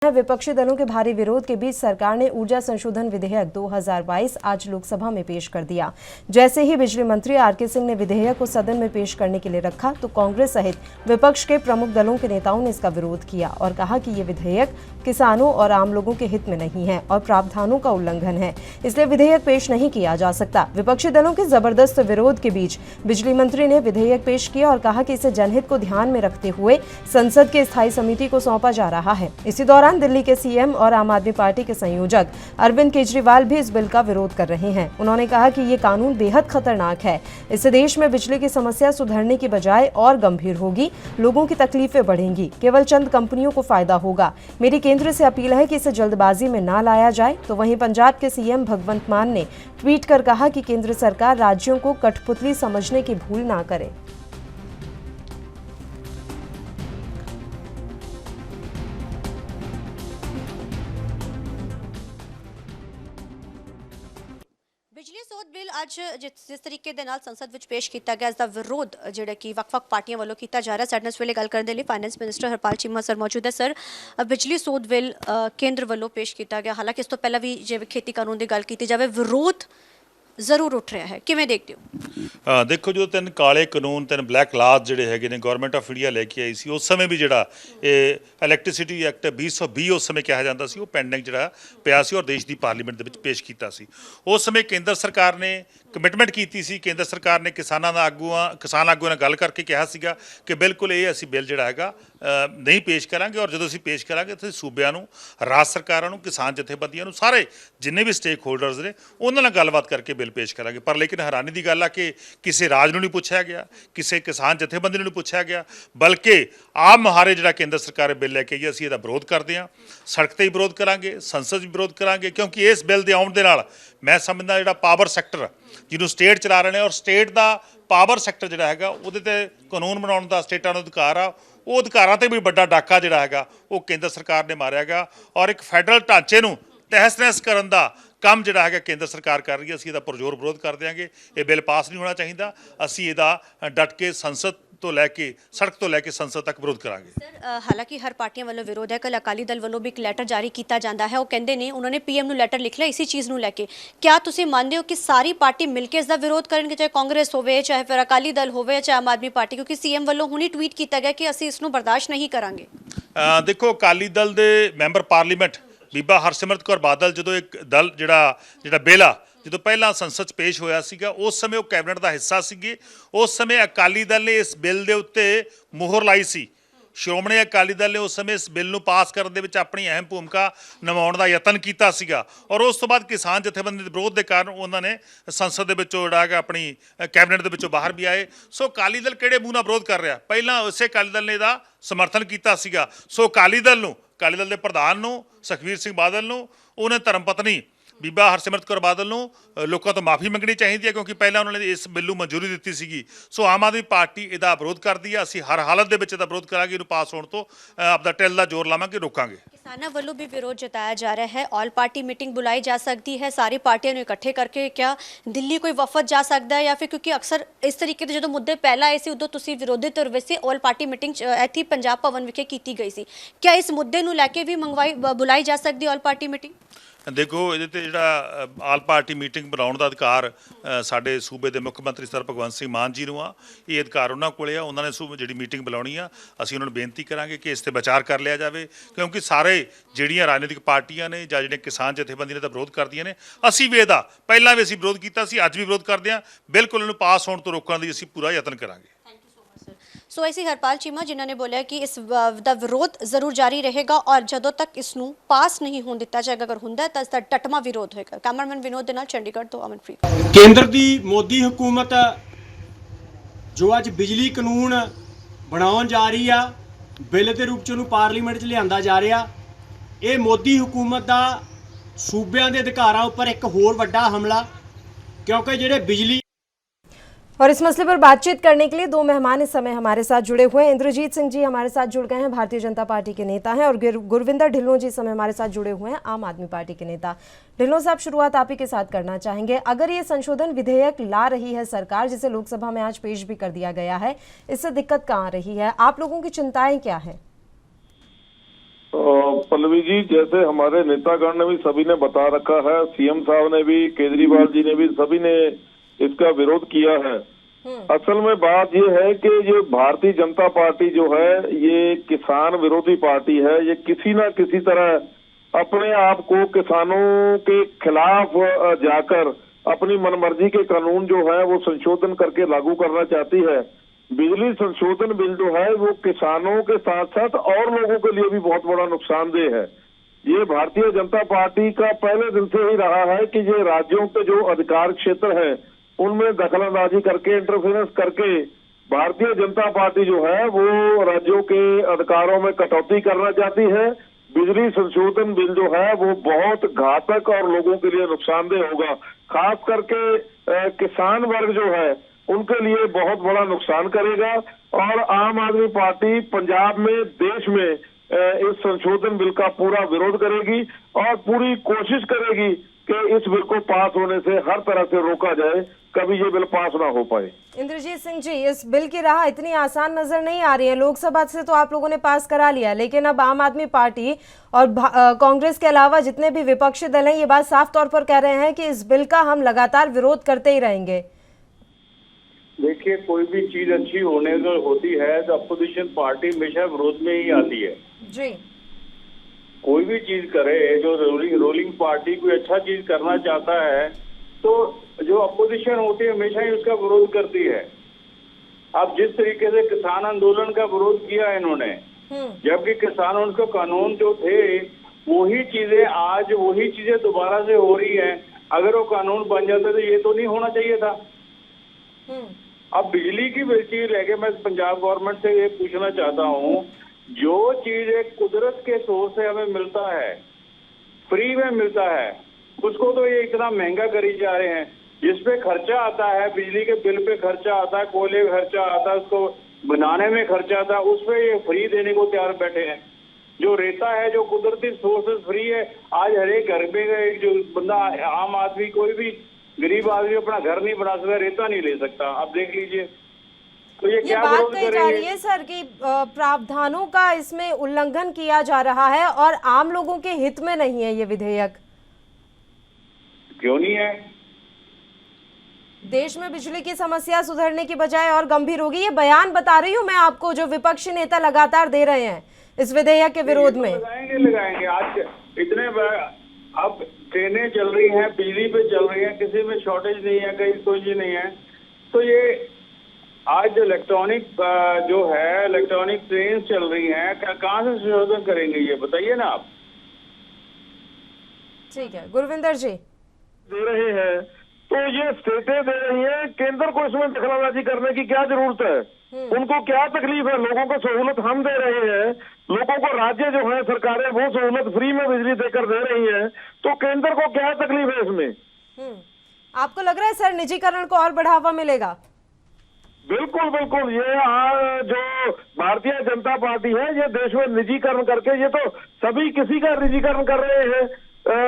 विपक्षी दलों के भारी विरोध के बीच सरकार ने ऊर्जा संशोधन विधेयक 2022 आज लोकसभा में पेश कर दिया। जैसे ही बिजली मंत्री आरके सिंह ने विधेयक को सदन में पेश करने के लिए रखा तो कांग्रेस सहित विपक्ष के प्रमुख दलों के नेताओं ने इसका विरोध किया और कहा कि ये विधेयक किसानों और आम लोगों के हित में नहीं है और प्रावधानों का उल्लंघन है, इसलिए विधेयक पेश नहीं किया जा सकता। विपक्षी दलों के जबरदस्त विरोध के बीच बिजली मंत्री ने विधेयक पेश किया और कहा कि इसे जनहित को ध्यान में रखते हुए संसद की स्थायी समिति को सौंपा जा रहा है। इसी दौरान दिल्ली के सीएम और आम आदमी पार्टी के संयोजक अरविंद केजरीवाल भी इस बिल का विरोध कर रहे हैं। उन्होंने कहा कि ये कानून बेहद खतरनाक है, इससे देश में बिजली की समस्या सुधरने की बजाय और गंभीर होगी, लोगों की तकलीफें बढ़ेंगी, केवल चंद कंपनियों को फायदा होगा। मेरी केंद्र से अपील है कि इसे जल्दबाजी में ना लाया जाए। तो वहीं पंजाब के सीएम भगवंत मान ने ट्वीट कर कहा कि केंद्र सरकार राज्यों को कठपुतली समझने की भूल ना करे। बिजली सोध बिल ਅੱਜ ਜਿਸ ਤਰੀਕੇ ਦੇ ਨਾਲ ਸੰਸਦ ਵਿੱਚ ਪੇਸ਼ ਕੀਤਾ ਗਿਆ, ਇਸ ਦਾ ਵਿਰੋਧ ਜਿਹੜਾ ਕਿ ਵੱਖ-ਵੱਖ ਪਾਰਟੀਆਂ ਵੱਲੋਂ ਕੀਤਾ ਜਾ ਰਿਹਾ। ਸਾਡੇ ਨਾਲ ਇਸ ਵੇਲੇ ਗੱਲ ਕਰਨ ਦੇ ਲਈ finance minister Harpal Cheema sir ਮੌਜੂਦ ਹੈ। ਸਰ, ਬਿਜਲੀ ਸੋਧ ਬਿਲ ਕੇਂਦਰ ਵੱਲੋਂ ਪੇਸ਼ ਕੀਤਾ ਗਿਆ, ਹਾਲਾਂਕਿ ਇਸ ਤੋਂ ਪਹਿਲਾਂ ਵੀ ਜਿਵੇਂ ਖੇਤੀ ਕਾਨੂੰਨ ਦੀ ਗੱਲ ਕੀਤੀ ਜਾਵੇ ਵਿਰੋਧ ਜ਼ਰੂਰ ਉੱਠ ਰਿਹਾ ਹੈ, ਕਿਵੇਂ ਦੇਖਦੇ ਹੋ? ਦੇਖੋ, ਜੋ ਤਿੰਨ ਕਾਲੇ ਕਾਨੂੰਨ, ਤਿੰਨ ਬਲੈਕ ਲਾਜ਼ ਜਿਹੜੇ ਹੈਗੇ ਨੇ ਗਵਰਨਮੈਂਟ ਆਫ ਇੰਡੀਆ ਲੈ ਕੇ ਆਈ ਸੀ, ਉਸ ਸਮੇਂ ਵੀ ਜਿਹੜਾ ਇਹ ਇਲੈਕਟ੍ਰਿਸਿਟੀ ਐਕਟ 2020 ਉਸ ਸਮੇਂ ਕਿਹਾ ਜਾਂਦਾ ਸੀ, ਉਹ ਪੈਂਡਿੰਗ ਜਿਹੜਾ ਪਿਆ ਸੀ ਔਰ ਦੇਸ਼ ਦੀ ਪਾਰਲੀਮੈਂਟ ਦੇ ਵਿੱਚ ਪੇਸ਼ ਕੀਤਾ ਸੀ। ਉਸ ਸਮੇਂ ਕੇਂਦਰ ਸਰਕਾਰ ਨੇ ਕਮਿਟਮੈਂਟ ਕੀਤੀ ਸੀ, ਕੇਂਦਰ ਸਰਕਾਰ ਨੇ ਕਿਸਾਨ ਆਗੂਆਂ ਨਾਲ ਗੱਲ ਕਰਕੇ ਕਿਹਾ ਸੀਗਾ ਕਿ ਬਿਲਕੁਲ ਇਹ ਅਸੀਂ ਬਿੱਲ ਜਿਹੜਾ ਹੈਗਾ ਨਹੀਂ ਪੇਸ਼ ਕਰਾਂਗੇ ਔਰ ਜਦੋਂ ਅਸੀਂ ਪੇਸ਼ ਕਰਾਂਗੇ ਤਾਂ ਸੂਬਿਆਂ ਨੂੰ, ਰਾਜ ਸਰਕਾਰਾਂ ਨੂੰ, ਕਿਸਾਨ ਜਥੇਬੰਦੀਆਂ ਨੂੰ, ਸਾਰੇ ਜਿੰਨੇ ਵੀ ਸਟੇਕ ਹੋਲਡਰਸ ਨੇ ਉਹਨਾਂ ਨਾਲ ਗੱਲਬਾਤ ਕਰਕੇ ਬਿੱਲ ਪੇਸ਼ ਕਰਾਂਗੇ। ਪਰ ਲੇਕਿਨ ਹੈਰਾਨੀ ਦੀ ਗੱਲ ਆ ਕਿ ਕਿਸੇ ਰਾਜ ਨੂੰ ਨਹੀਂ ਪੁੱਛਿਆ ਗਿਆ, ਕਿਸੇ ਕਿਸਾਨ ਜਥੇਬੰਦੀ ਨੂੰ ਨਹੀਂ ਪੁੱਛਿਆ ਗਿਆ, ਬਲਕਿ ਆਮ ਮੁਹਾਰੇ ਜਿਹੜਾ ਕੇਂਦਰ ਸਰਕਾਰ ਬਿੱਲ ਲੈ ਕੇ ਆਈ, ਅਸੀਂ ਇਹਦਾ ਵਿਰੋਧ ਕਰਦੇ ਹਾਂ। ਸੜਕ 'ਤੇ ਹੀ ਵਿਰੋਧ ਕਰਾਂਗੇ, ਸੰਸਦ 'ਚ ਵਿਰੋਧ ਕਰਾਂਗੇ, ਕਿਉਂਕਿ ਇਸ ਬਿੱਲ ਦੇ ਆਉਣ ਦੇ ਨਾਲ ਮੈਂ ਸਮਝਦਾ ਜਿਹੜਾ ਪਾਵਰ ਸੈਕਟਰ ਜਿਹਨੂੰ ਸਟੇਟ ਚਲਾ ਰਹੇ ਨੇ ਔਰ ਸਟੇਟ ਦਾ ਪਾਵਰ ਸੈਕਟਰ ਜਿਹੜਾ ਹੈਗਾ ਉਹਦੇ 'ਤੇ ਕਾਨੂੰਨ ਬਣਾਉਣ ਦਾ ਸਟੇਟਾਂ ਨੂੰ ਅਧਿਕਾਰ ਆ, ਉਹ ਅਧਿਕਾਰਾਂ 'ਤੇ ਵੀ ਵੱਡਾ ਡਾਕਾ ਜਿਹੜਾ ਹੈਗਾ ਉਹ ਕੇਂਦਰ ਸਰਕਾਰ ਨੇ ਮਾਰਿਆ ਹੈਗਾ ਔਰ ਇੱਕ ਫੈਡਰਲ ਢਾਂਚੇ ਨੂੰ ਤਹਿਸ-ਨਹਿਸ ਕਰਨ ਦਾ ਕੰਮ ਜਿਹੜਾ ਹੈਗਾ ਕੇਂਦਰ ਸਰਕਾਰ ਕਰ ਰਹੀ ਹੈ। ਅਸੀਂ ਇਹਦਾ ਪੁਰਜ਼ੋਰ ਵਿਰੋਧ ਕਰ ਦਿਆਂਗੇ। ਇਹ ਬਿੱਲ ਪਾਸ ਨਹੀਂ ਹੋਣਾ ਚਾਹੀਦਾ। ਅਸੀਂ ਇਹਦਾ ਡਟ ਕੇ ਸੰਸਦ ਤੋਂ ਲੈ ਕੇ ਸੜਕ ਤੋਂ ਲੈ ਕੇ ਸੰਸਦ ਤੱਕ ਵਿਰੋਧ ਕਰਾਂਗੇ। ਸਰ, ਹਾਲਾਂਕਿ ਹਰ ਪਾਰਟੀਆਂ ਵੱਲੋਂ ਵਿਰੋਧ ਹੈ। ਕੱਲ੍ਹ ਅਕਾਲੀ ਦਲ ਵੱਲੋਂ ਵੀ ਇੱਕ ਲੈਟਰ ਜਾਰੀ ਕੀਤਾ ਜਾਂਦਾ ਹੈ, ਉਹ ਕਹਿੰਦੇ ਨੇ ਉਹਨਾਂ ਨੇ ਪੀਐਮ ਨੂੰ ਲੈਟਰ ਲਿਖ ਲਿਆ ਇਸੇ ਚੀਜ਼ ਨੂੰ ਲੈ ਕੇ। ਕਿਆ ਤੁਸੀਂ ਮੰਨਦੇ ਹੋ ਕਿ ਸਾਰੀ ਪਾਰਟੀ ਮਿਲ ਕੇ ਇਸ ਦਾ ਵਿਰੋਧ ਕਰਨਗੇ, ਚਾਹੇ ਕਾਂਗਰਸ ਹੋਵੇ, ਚਾਹੇ ਫਿਰ ਅਕਾਲੀ ਦਲ ਹੋਵੇ, ਚਾਹੇ ਆਮ ਆਦਮੀ ਪਾਰਟੀ, ਕਿਉਂਕਿ ਸੀਐਮ ਵੱਲੋਂ ਹੁਣੀ ਟਵੀਟ ਕੀਤਾ ਗਿਆ ਕਿ ਅਸੀਂ ਇਸ ਨੂੰ ਬਰਦਾਸ਼ਤ ਨਹੀਂ ਕਰਾਂਗੇ? ਦੇਖੋ, ਅਕਾਲੀ ਦਲ ਦੇ ਮੈਂਬਰ ਪਾਰਲੀਮੈਂਟ ਬੀਬਾ ਹਰਸਿਮਰਤ ਕੌਰ ਬਾਦਲ ਜਦੋਂ ਇੱਕ ਦਲ ਜਿਹੜਾ ਬਿੱਲ ਆ ਜਦੋਂ ਪਹਿਲਾਂ ਸੰਸਦ 'ਚ ਪੇਸ਼ ਹੋਇਆ ਸੀਗਾ, ਉਸ ਸਮੇਂ ਉਹ ਕੈਬਨਿਟ ਦਾ ਹਿੱਸਾ ਸੀਗੇ। ਉਸ ਸਮੇਂ ਅਕਾਲੀ ਦਲ ਨੇ ਇਸ ਬਿੱਲ ਦੇ ਉੱਤੇ ਮੁਹਰ ਲਾਈ ਸੀ। ਸ਼੍ਰੋਮਣੀ ਅਕਾਲੀ ਦਲ ਨੇ ਉਸ ਸਮੇਂ ਇਸ ਬਿੱਲ ਨੂੰ ਪਾਸ ਕਰਨ ਦੇ ਵਿੱਚ ਆਪਣੀ ਅਹਿਮ ਭੂਮਿਕਾ ਨਿਭਾਉਣ ਦਾ ਯਤਨ ਕੀਤਾ ਸੀਗਾ ਔਰ ਉਸ ਤੋਂ ਬਾਅਦ ਕਿਸਾਨ ਜਥੇਬੰਦੀ ਦੇ ਵਿਰੋਧ ਦੇ ਕਾਰਨ ਉਹਨਾਂ ਨੇ ਸੰਸਦ ਦੇ ਵਿੱਚੋਂ ਜਿਹੜਾ ਹੈਗਾ ਆਪਣੀ ਕੈਬਨਿਟ ਦੇ ਵਿੱਚੋਂ ਬਾਹਰ ਵੀ ਆਏ। ਸੋ ਅਕਾਲੀ ਦਲ ਕਿਹੜੇ ਮੂੰਹ ਨਾਲ ਵਿਰੋਧ ਕਰ ਰਿਹਾ? ਪਹਿਲਾਂ ਉਸੇ ਅਕਾਲੀ ਦਲ ਨੇ ਇਹਦਾ ਸਮਰਥਨ ਕੀਤਾ ਸੀਗਾ। ਸੋ ਅਕਾਲੀ ਦਲ ਦੇ ਪ੍ਰਧਾਨ ਨੂੰ, ਸੁਖਬੀਰ ਸਿੰਘ ਬਾਦਲ ਨੂੰ, ਉਹਨੇ ਧਰਮ ਪਤਨੀ ਬੀਬਾ ਹਰਸਿਮਰਤ ਕੌਰ ਬਾਦਲ ਨੂੰ ਲੋਕਾਂ ਤੋਂ ਮਾਫੀ ਮੰਗਣੀ ਚਾਹੀਦੀ ਹੈ, ਕਿਉਂਕਿ ਪਹਿਲਾਂ ਉਹਨਾਂ ਨੇ ਇਸ ਬਿੱਲ ਨੂੰ ਮਨਜ਼ੂਰੀ ਦਿੱਤੀ ਸੀਗੀ। ਸੋ ਆਮ ਆਦਮੀ ਪਾਰਟੀ ਇਹਦਾ ਵਿਰੋਧ ਕਰਦੀ ਹੈ। ਅਸੀਂ ਹਰ ਹਾਲਤ ਦੇ ਵਿੱਚ ਇਹਦਾ ਵਿਰੋਧ ਕਰਾਂਗੇ, ਇਹਨੂੰ ਪਾਸ ਹੋਣ ਤੋਂ ਆਪਦਾ ਟਿਲ ਦਾ ਜ਼ੋਰ ਲਾਵਾਂਗੇ, ਰੋਕਾਂਗੇ। ਕਿਸਾਨਾਂ ਵੱਲੋਂ ਵੀ ਵਿਰੋਧ ਜਤਾਇਆ ਜਾ ਰਿਹਾ ਹੈ। ਆਲ ਪਾਰਟੀ ਮੀਟਿੰਗ ਬੁਲਾਈ ਜਾ ਸਕਦੀ ਹੈ, ਸਾਰੀ ਪਾਰਟੀਆਂ ਨੂੰ ਇਕੱਠੇ ਕਰਕੇ। ਕਿਆ ਦਿੱਲੀ ਕੋਈ ਵਫਦ ਜਾ ਸਕਦਾ ਹੈ ਜਾਂ ਫਿਰ, ਕਿਉਂਕਿ ਅਕਸਰ ਇਸ ਤਰੀਕੇ ਦੇ ਜਦੋਂ ਮੁੱਦੇ ਪਹਿਲਾਂ ਆਏ ਸੀ ਉਦੋਂ ਤੁਸੀਂ ਵਿਰੋਧੀ ਧਿਰ ਵਿੱਚ ਸੀ, ਆਲ ਪਾਰਟੀ ਮੀਟਿੰਗ ਇੱਥੇ ਪੰਜਾਬ ਭਵਨ ਵਿਖੇ ਕੀਤੀ ਗਈ ਸੀ। ਕਿਆ ਇਸ ਮੁੱਦੇ ਨੂੰ ਲੈ ਕੇ ਵੀ ਬੁਲਾਈ ਜਾ ਸਕਦੀ ਆਲ ਪਾਰਟੀ ਮੀਟਿੰਗ? ਦੇਖੋ, ਇਹਦੇ 'ਤੇ ਜਿਹੜਾ ਆਲ ਪਾਰਟੀ ਮੀਟਿੰਗ ਬਣਾਉਣ ਦਾ ਅਧਿਕਾਰ ਸਾਡੇ ਸੂਬੇ ਦੇ ਮੁੱਖ ਮੰਤਰੀ ਸਰ ਭਗਵੰਤ ਸਿੰਘ ਮਾਨ ਜੀ ਨੂੰ ਆ। ਇਹ ਅਧਿਕਾਰ ਉਹਨਾਂ ਕੋਲ ਆ। ਉਹਨਾਂ ਨੇ ਜਿਹੜੀ ਮੀਟਿੰਗ ਬੁਲਾਉਣੀ ਆ, ਅਸੀਂ ਉਹਨਾਂ ਨੂੰ ਬੇਨਤੀ ਕਰਾਂਗੇ ਕਿ ਇਸ 'ਤੇ ਵਿਚਾਰ ਕਰ ਲਿਆ ਜਾਵੇ, ਕਿਉਂਕਿ ਸਾਰੇ ਜਿਹੜੀਆਂ ਰਾਜਨੀਤਿਕ ਪਾਰਟੀਆਂ ਨੇ ਜਾਂ ਜਿਹੜੀਆਂ ਕਿਸਾਨ ਜਥੇਬੰਦੀਆਂ ਨੇ ਤਾਂ ਵਿਰੋਧ ਕਰਦੀਆਂ ਨੇ। ਅਸੀਂ ਵੀ ਇਹਦਾ ਪਹਿਲਾਂ ਵੀ ਅਸੀਂ ਵਿਰੋਧ ਕੀਤਾ ਸੀ, ਅੱਜ ਵੀ ਵਿਰੋਧ ਕਰਦੇ ਹਾਂ। ਬਿਲਕੁਲ ਇਹਨੂੰ ਪਾਸ ਹੋਣ ਤੋਂ ਰੋਕਣ ਦੀ ਅਸੀਂ ਪੂਰਾ ਯਤਨ ਕਰਾਂਗੇ। ਸੋ ਐਸੀ ਹਰਪਾਲ ਚੀਮਾ ਜਿਨ੍ਹਾਂ ਨੇ ਬੋਲਿਆ ਕਿ ਇਸ ਦਾ ਵਿਰੋਧ ਜ਼ਰੂਰ ਜਾਰੀ ਰਹੇਗਾ ਔਰ ਜਦੋਂ ਤੱਕ ਇਸ ਨੂੰ ਪਾਸ ਨਹੀਂ ਹੋਣ ਦਿੱਤਾ ਜਾਏਗਾ, ਅਗਰ ਹੁੰਦਾ ਤਾਂ ਇਸ ਦਾ ਡਟਮਾ ਵਿਰੋਧ ਹੋਏਗਾ। ਕੈਮਰਾਮੈਨ ਵਿਨੋਦ ਦੇ ਨਾਲ ਚੰਡੀਗੜ੍ਹ ਤੋਂ ਅਮਨਪ੍ਰੀਤ। ਕੇਂਦਰ ਦੀ ਮੋਦੀ ਹਕੂਮਤ ਜੋ ਅੱਜ ਬਿਜਲੀ ਕਾਨੂੰਨ ਬਣਾਉਣ ਜਾ ਰਹੀ ਆ, ਬਿੱਲ ਦੇ ਰੂਪ 'ਚ ਉਹਨੂੰ ਪਾਰਲੀਮੈਂਟ 'ਚ ਲਿਆਂਦਾ ਜਾ ਰਿਹਾ, ਇਹ ਮੋਦੀ ਹਕੂਮਤ ਦਾ ਸੂਬਿਆਂ ਦੇ ਅਧਿਕਾਰਾਂ ਉੱਪਰ ਇੱਕ ਹੋਰ ਵੱਡਾ ਹਮਲਾ, क्योंकि ਜਿਹੜੇ बिजली। और इस मसले पर बातचीत करने के लिए दो मेहमान इस समय हमारे साथ जुड़े हुए हैं। इंद्रजीत सिंह जी हमारे साथ जुड़ गए हैं, भारतीय जनता पार्टी के नेता हैं, और गुरविंदर ढिल्लों जी इस समय हमारे साथ जुड़े हुए हैं, आम आदमी पार्टी के नेता। ढिल्लों साहब, शुरुआत आप ही के साथ करना चाहेंगे। अगर ये संशोधन विधेयक ला रही है सरकार, जिसे लोकसभा में आज पेश भी कर दिया गया है, इससे दिक्कत कहाँ आ रही है? आप लोगों की चिंताएं क्या है? पल्लवी जी, जैसे हमारे नेतागण ने भी सभी ने बता रखा है, सीएम साहब ने भी, केजरीवाल जी ने भी, सभी ने इसका विरोध किया है। असल में बात ये है कि ये भारतीय जनता पार्टी जो है ये किसान विरोधी पार्टी है। ये किसी ना किसी तरह अपने आप को किसानों के खिलाफ जाकर अपनी मनमर्जी के कानून जो है वो संशोधन करके लागू करना चाहती है। बिजली संशोधन बिल जो है वो किसानों के साथ साथ और लोगों के लिए भी बहुत बड़ा नुकसानदेह है। ये भारतीय जनता पार्टी का पहले दिन से ही रहा है कि ये राज्यों के जो अधिकार क्षेत्र है उनमें दखलंदाजी करके, इंटरफेरेंस करके भारतीय जनता पार्टी जो है वो राज्यों के अधिकारों में कटौती करना चाहती है। बिजली संशोधन बिल जो है वो बहुत घातक और लोगों के लिए नुकसानदेह होगा। खास करके किसान वर्ग जो है उनके लिए बहुत बड़ा नुकसान करेगा। और आम आदमी पार्टी पंजाब में, देश में इस संशोधन बिल का पूरा विरोध करेगी और पूरी कोशिश करेगी कि इस बिल को पास होने से हर तरह से रोका जाए, कभी ये बिल पास ना हो पाए। इंद्रजीत सिंह जी, इस बिल की राह इतनी आसान नजर नहीं आ रही है। लोकसभा से तो आप लोगों ने पास करा लिया, लेकिन अब आम आदमी पार्टी और कांग्रेस के अलावा जितने भी विपक्षी दल हैं ये बात साफ तौर पर कह रहे हैं कि इस बिल का हम लगातार विरोध करते ही रहेंगे। देखिए, कोई भी चीज अच्छी होने को होती है तो अपोजिशन पार्टी हमेशा विरोध में ही आती है जी। कोई भी चीज करे, जो रूलिंग पार्टी कोई अच्छा चीज करना चाहता है तो जो अपोजिशन होती है हमेशा ही उसका विरोध करती है। अब जिस तरीके से किसान आंदोलन का विरोध किया इन्होंने, जबकि किसानों के कानून जो थे वही चीजें आज वही चीजें दोबारा से हो रही हैं। अगर वो कानून बन जाते तो ये तो नहीं होना चाहिए था। अब बिजली की चीज लेके मैं पंजाब गवर्नमेंट से ये पूछना चाहता हूँ, जो चीज एक कुदरत के सोर्स से हमें मिलता है, फ्री में मिलता है, उसको तो ये इतना महंगा करी जा रहे हैं। जिसपे खर्चा आता है, बिजली के बिल पे खर्चा आता है, कोयले का खर्चा आता है, उसको बनाने में खर्चा आता है, उस पे ये फ्री देने को तैयार बैठे हैं। जो रेता है, जो कुदरती सोर्सेस फ्री है, आज हर एक घर में एक जो बंदा, आम आदमी, कोई भी गरीब आदमी अपना घर नहीं बना सकता, रेता नहीं ले सकता। आप देख लीजिए, तो ये क्या बात विरोध कही जा रही है सर कि प्रावधानों का इसमें उल्लंघन किया जा रहा है और आम लोगों के हित में नहीं है ये विधेयक। क्यों नहीं है? देश में बिजली की समस्या सुधरने की बजाय और गंभीर होगी। ये बयान बता रही हूँ मैं आपको, जो विपक्षी नेता लगातार दे रहे हैं इस विधेयक के विरोध में। लगाएंगे आज इतने अब ट्रेनें चल रही हैं, बिजली पे चल रही हैं, किसी में शॉर्टेज नहीं है, कहीं कोई चीज नहीं है। तो ये आज इलेक्ट्रॉनिक जो है, इलेक्ट्रॉनिक ट्रेन चल रही हैं, कहाँ से संशोधन करेंगे ये बताइए ना आप। ठीक है गुरविंदर जी, दे रहे हैं तो ये स्टेटें दे रही हैं, केंद्र को इसमें दखलंदाजी करने की क्या जरूरत है? उनको क्या तकलीफ है? लोगों को सहूलत हम दे रहे हैं, लोगों को राज्य जो है सरकारें वो सहूलत फ्री में बिजली देकर दे रही हैं, तो केंद्र को क्या तकलीफ है इसमें? आपको लग रहा है सर निजीकरण को और बढ़ावा मिलेगा? बिल्कुल बिल्कुल। ये जो भारतीय जनता पार्टी है ये देश में निजीकरण करके, ये तो सभी किसी का निजीकरण कर रहे हैं।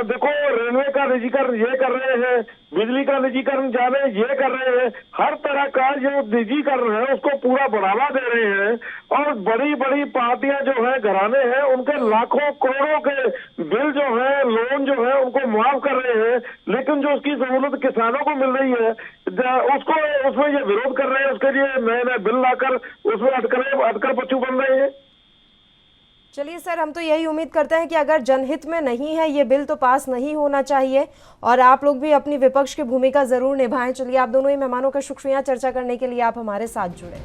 देखो, रेलवे का निजीकरण ये कर रहे हैं, बिजली का निजीकरण जाने ये कर रहे हैं, हर तरह का जो निजीकरण है उसको पूरा बढ़ावा दे रहे हैं। और बड़ी बड़ी पार्टियां जो है, घराने हैं, उनके लाखों करोड़ों के बिल जो है, लोन जो है, उनको माफ कर रहे हैं, लेकिन जो उसकी सहूलत किसानों को मिल रही है उसको, उसमें ये विरोध कर रहे हैं, उसके लिए नए नए बिल लाकर उसमें अटकर पच्चू बन रहे हैं। चलिए सर, हम तो यही उम्मीद करते हैं कि अगर जनहित में नहीं है ये बिल तो पास नहीं होना चाहिए और आप लोग भी अपनी विपक्ष की भूमिका जरूर निभाएं। चलिए, आप दोनों ही मेहमानों का शुक्रिया चर्चा करने के लिए आप हमारे साथ जुड़े।